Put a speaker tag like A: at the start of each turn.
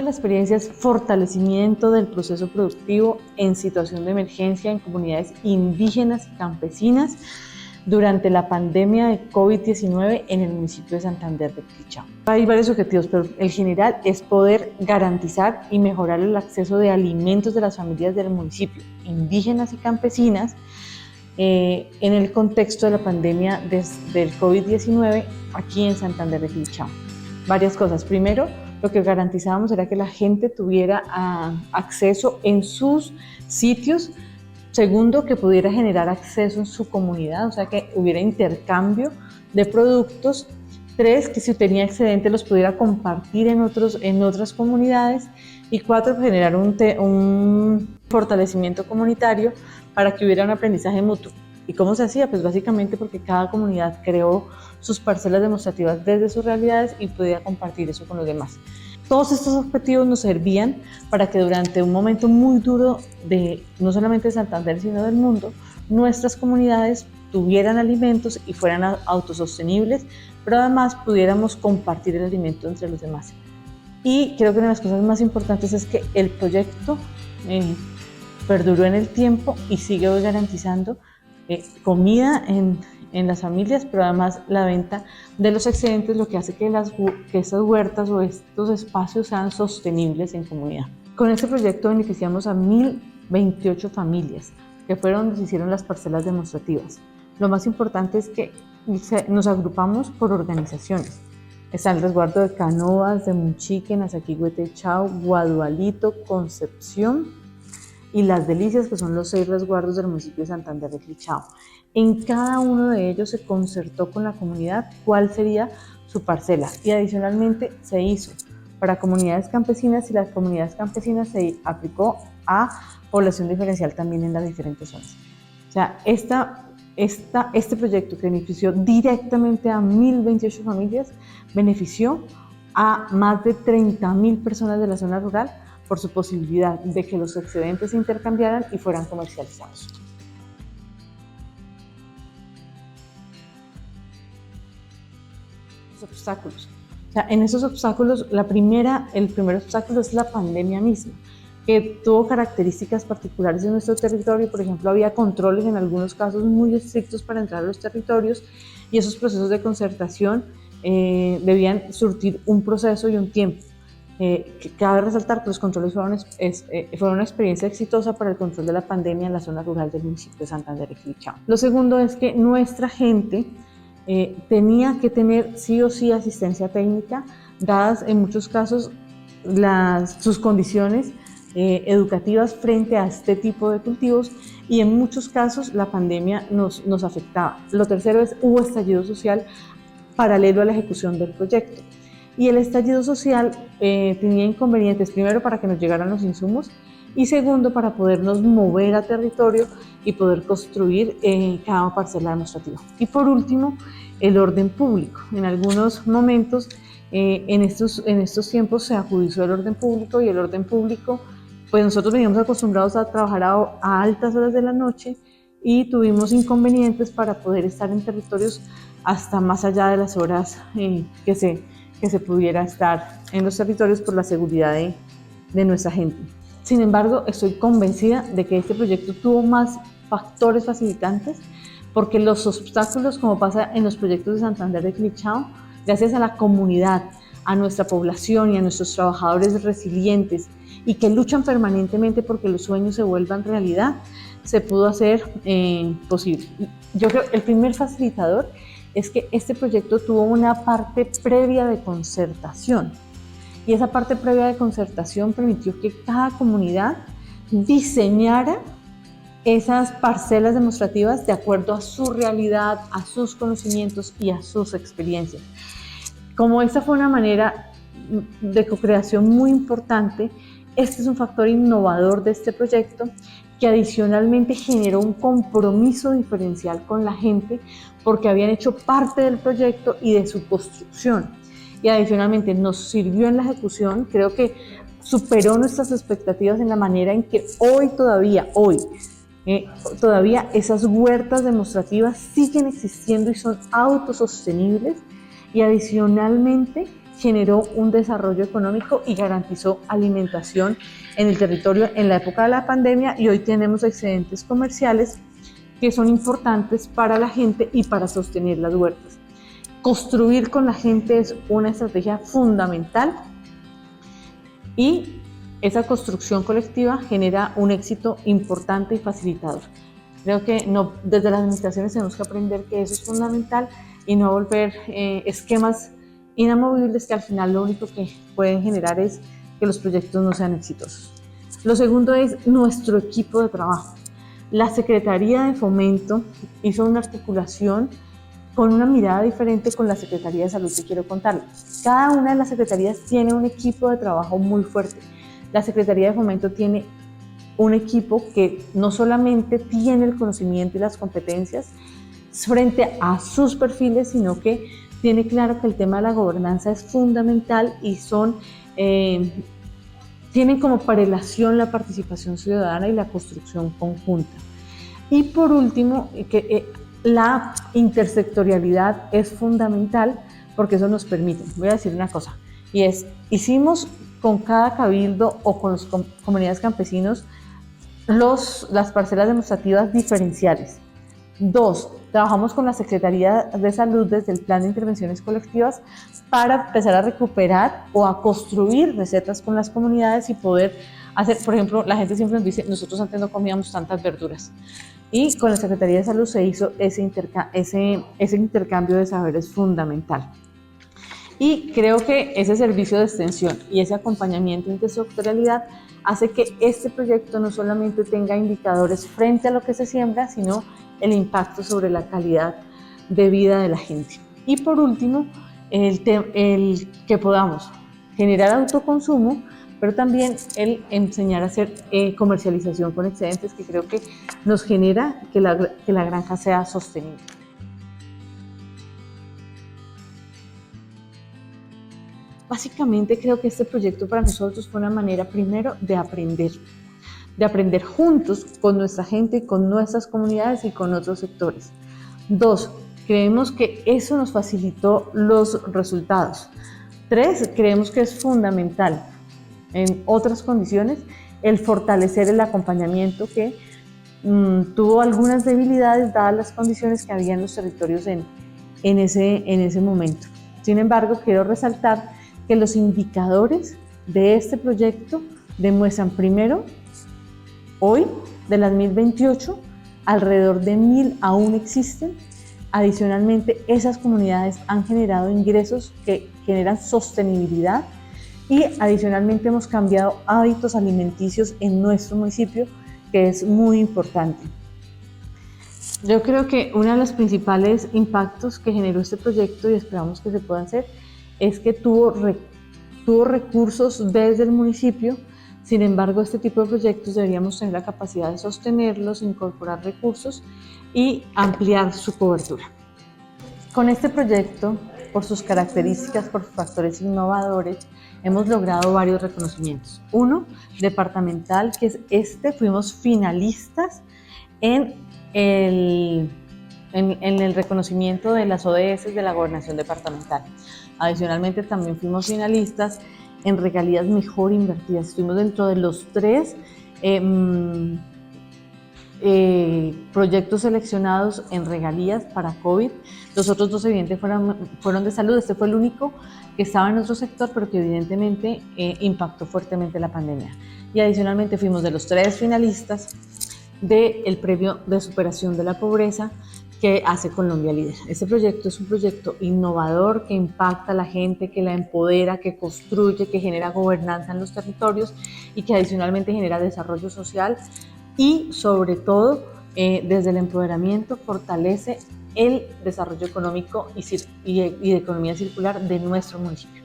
A: la experiencia es fortalecimiento del proceso productivo en situación de emergencia en comunidades indígenas y campesinas durante la pandemia de COVID-19 en el municipio de Santander de Quilichao. Hay varios objetivos, pero el general es poder garantizar y mejorar el acceso de alimentos de las familias del municipio, indígenas y campesinas, en el contexto de la pandemia del COVID-19 aquí en Santander de Quilichao. Varias cosas. Primero, lo que garantizábamos era que la gente tuviera acceso en sus sitios. Segundo, que pudiera generar acceso en su comunidad, o sea, que hubiera intercambio de productos. Tres, que si tenía excedentes los pudiera compartir en otras comunidades. Y cuatro, generar un fortalecimiento comunitario para que hubiera un aprendizaje mutuo. ¿Y cómo se hacía? Pues básicamente porque cada comunidad creó sus parcelas demostrativas desde sus realidades y podía compartir eso con los demás. Todos estos objetivos nos servían para que durante un momento muy duro no solamente de Santander, sino del mundo, nuestras comunidades tuvieran alimentos y fueran autosostenibles, pero además pudiéramos compartir el alimento entre los demás. Y creo que una de las cosas más importantes es que el proyecto perduró en el tiempo y sigue hoy garantizando comida en las familias, pero además la venta de los excedentes, lo que hace que estas huertas o estos espacios sean sostenibles en comunidad. Con este proyecto beneficiamos a 1.028 familias, que fueron donde se hicieron las parcelas demostrativas. Lo más importante es que nos agrupamos por organizaciones. Está el resguardo de Canoas, de Munchique, Nazaquigüete, Chao, Guadualito, Concepción y Las Delicias, que son los 6 resguardos del municipio de Santander de Quilichao. En cada uno de ellos se concertó con la comunidad cuál sería su parcela y adicionalmente se hizo para comunidades campesinas y las comunidades campesinas se aplicó a población diferencial también en las diferentes zonas. O sea, este proyecto que benefició directamente a 1.028 familias benefició a más de 30.000 personas de la zona rural por su posibilidad de que los excedentes se intercambiaran y fueran comercializados. Los obstáculos. O sea, en esos obstáculos, el primer obstáculo es la pandemia misma, que tuvo características particulares en nuestro territorio. Por ejemplo, había controles en algunos casos muy estrictos para entrar a los territorios y esos procesos de concertación debían surtir un proceso y un tiempo. Cabe resaltar que los controles fueron una experiencia exitosa para el control de la pandemia en la zona rural del municipio de Santander de Quilichao. Lo segundo es que nuestra gente tenía que tener sí o sí asistencia técnica, dadas en muchos casos sus condiciones educativas frente a este tipo de cultivos y en muchos casos la pandemia nos afectaba. Lo tercero es hubo estallido social paralelo a la ejecución del proyecto. Y el estallido social tenía inconvenientes, primero para que nos llegaran los insumos y segundo para podernos mover a territorio y poder construir cada parcela demostrativa. Y por último, el orden público. En algunos momentos, en estos tiempos se ajudizó el orden público y el orden público, pues nosotros veníamos acostumbrados a trabajar a altas horas de la noche y tuvimos inconvenientes para poder estar en territorios hasta más allá de las horas que se pudiera estar en los territorios por la seguridad de nuestra gente. Sin embargo, estoy convencida de que este proyecto tuvo más factores facilitantes porque los obstáculos, como pasa en los proyectos de Santander de Quilichao, gracias a la comunidad, a nuestra población y a nuestros trabajadores resilientes y que luchan permanentemente porque los sueños se vuelvan realidad, se pudo hacer posible. Yo creo que el primer facilitador es que este proyecto tuvo una parte previa de concertación y esa parte previa de concertación permitió que cada comunidad diseñara esas parcelas demostrativas de acuerdo a su realidad, a sus conocimientos y a sus experiencias. Como esta fue una manera de co-creación muy importante, este es un factor innovador de este proyecto que adicionalmente generó un compromiso diferencial con la gente porque habían hecho parte del proyecto y de su construcción. Y adicionalmente nos sirvió en la ejecución, creo que superó nuestras expectativas en la manera en que todavía esas huertas demostrativas siguen existiendo y son autosostenibles y adicionalmente generó un desarrollo económico y garantizó alimentación en el territorio en la época de la pandemia, y hoy tenemos excedentes comerciales que son importantes para la gente y para sostener las huertas. Construir con la gente es una estrategia fundamental, y esa construcción colectiva genera un éxito importante y facilitador. Creo que desde las administraciones tenemos que aprender que eso es fundamental y no volver esquemas inamovibles que al final lo único que pueden generar es que los proyectos no sean exitosos. Lo segundo es nuestro equipo de trabajo. La Secretaría de Fomento hizo una articulación con una mirada diferente con la Secretaría de Salud que quiero contarles. Cada una de las secretarías tiene un equipo de trabajo muy fuerte. La Secretaría de Fomento tiene un equipo que no solamente tiene el conocimiento y las competencias frente a sus perfiles, sino que tiene claro que el tema de la gobernanza es fundamental y tienen como prelación la participación ciudadana y la construcción conjunta. Y por último, la intersectorialidad es fundamental porque eso nos permite, voy a decir una cosa, y es, hicimos con cada cabildo o con las comunidades campesinos las parcelas demostrativas diferenciales. 2, trabajamos con la Secretaría de Salud desde el Plan de Intervenciones Colectivas para empezar a recuperar o a construir recetas con las comunidades y poder hacer, por ejemplo, la gente siempre nos dice, nosotros antes no comíamos tantas verduras. Y con la Secretaría de Salud se hizo ese intercambio de saberes fundamental. Y creo que ese servicio de extensión y ese acompañamiento de intersectorialidad hace que este proyecto no solamente tenga indicadores frente a lo que se siembra, sino el impacto sobre la calidad de vida de la gente. Y por último, el que podamos generar autoconsumo, pero también el enseñar a hacer comercialización con excedentes, que creo que nos genera que la granja sea sostenible. Básicamente creo que este proyecto para nosotros fue una manera primero de aprender juntos con nuestra gente, con nuestras comunidades y con otros sectores. 2, creemos que eso nos facilitó los resultados. 3, creemos que es fundamental en otras condiciones el fortalecer el acompañamiento que tuvo algunas debilidades dadas las condiciones que había en los territorios en ese momento. Sin embargo, quiero resaltar que los indicadores de este proyecto demuestran primero, hoy de las 1028, alrededor de 1000 aún existen. Adicionalmente, esas comunidades han generado ingresos que generan sostenibilidad y adicionalmente hemos cambiado hábitos alimenticios en nuestro municipio, que es muy importante. Yo creo que uno de los principales impactos que generó este proyecto, y esperamos que se pueda hacer, es que tuvo recursos desde el municipio. Sin embargo, este tipo de proyectos deberíamos tener la capacidad de sostenerlos, incorporar recursos y ampliar su cobertura. Con este proyecto, por sus características, por sus factores innovadores, hemos logrado varios reconocimientos. Uno, departamental, que es fuimos finalistas en el reconocimiento de las ODS de la Gobernación Departamental. Adicionalmente, también fuimos finalistas en regalías mejor invertidas. Estuvimos dentro de los 3 proyectos seleccionados en regalías para COVID. Los otros 2 evidentemente fueron de salud. Este fue el único que estaba en otro sector, pero que evidentemente impactó fuertemente la pandemia. Y adicionalmente fuimos de los 3 finalistas del Premio de Superación de la Pobreza que hace Colombia Líder. Este proyecto es un proyecto innovador que impacta a la gente, que la empodera, que construye, que genera gobernanza en los territorios y que adicionalmente genera desarrollo social y sobre todo desde el empoderamiento fortalece el desarrollo económico y de economía circular de nuestro municipio.